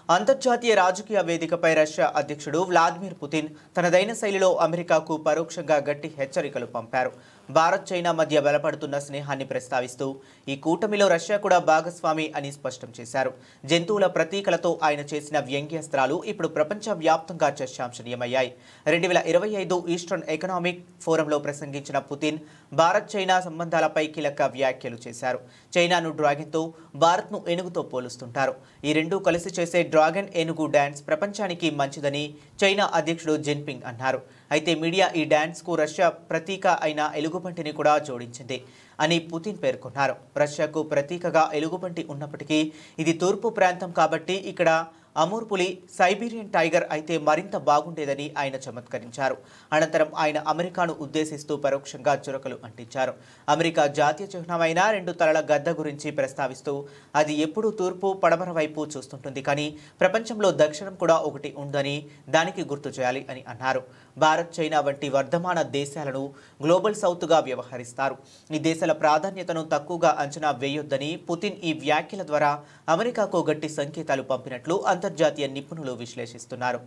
అంతర్జాతీయ రాజకీయ వేదికపై రష్యా అధ్యక్షుడు వ్లాదిమిర్ పుతిన్ తనదైన శైలిలో అమెరికాకు పరోక్షంగా గట్టి హెచ్చరికలు పంపారు. భారత్ చైనా మధ్య బలపడుతున్న స్నేహాన్ని ప్రస్తావిస్తూ ఈ కూటమిలో రష్యా కూడా భాగస్వామి అని స్పష్టం చేశారు. జంతువుల ప్రతీకలతో ఆయన చేసిన వ్యంగ్యాస్త్రాలు ఇప్పుడు ప్రపంచవ్యాప్తంగా చర్చాంశనీయమయ్యాయి. 2025 ఈస్టర్న్ ఎకనామిక్ ఫోరంలో ప్రసంగించిన పుతిన్ భారత్ చైనా సంబంధాలపై కీలక వ్యాఖ్యలు చేశారు. చైనాను డ్రాగన్తో, భారత్ను ఏనుగుతో పోలుస్తుంటారు. ఈ రెండూ కలిసి చేసే డ్రాగన్ ఏనుగు డాన్స్ ప్రపంచానికి మంచిదని చైనా అధ్యక్షుడు జిన్పింగ్ అన్నారు. అయితే మీడియా ఈ డాన్స్కు రష్యా ప్రతీక అయిన ఎలుగుబంటిని కూడా జోడించింది అని పుతిన్ పేర్కొన్నారు. రష్యాకు ప్రతీకగా ఎలుగుబంటి ఉన్నప్పటికీ ఇది తూర్పు ప్రాంతం కాబట్టి ఇక్కడ అమూర్ పులి, సైబీరియన్ టైగర్ అయితే మరింత బాగుండేదని ఆయన చమత్కరించారు. అనంతరం ఆయన అమెరికాను ఉద్దేశిస్తూ పరోక్షంగా చురకలు అంటించారు. అమెరికా జాతీయ చిహ్నమైన 2 తలల గద్ద గురించి ప్రస్తావిస్తూ అది ఎప్పుడూ తూర్పు, పడమర వైపు చూస్తుంటుంది, కానీ ప్రపంచంలో దక్షిణం కూడా ఒకటి ఉందని దానికి గుర్తు చేయాలి అని అన్నారు. భారత్, చైనా వంటి వర్ధమాన దేశాలను గ్లోబల్ సౌత్గా వ్యవహరిస్తారు. ఈ దేశాల ప్రాధాన్యతను తక్కువగా అంచనా వేయొద్దని పుతిన్ ఈ వ్యాఖ్యల ద్వారా అమెరికాకు గట్టి సంకేతాలు పంపినట్లు అంతర్జాతీయ నిపుణులు విశ్లేషిస్తున్నారు.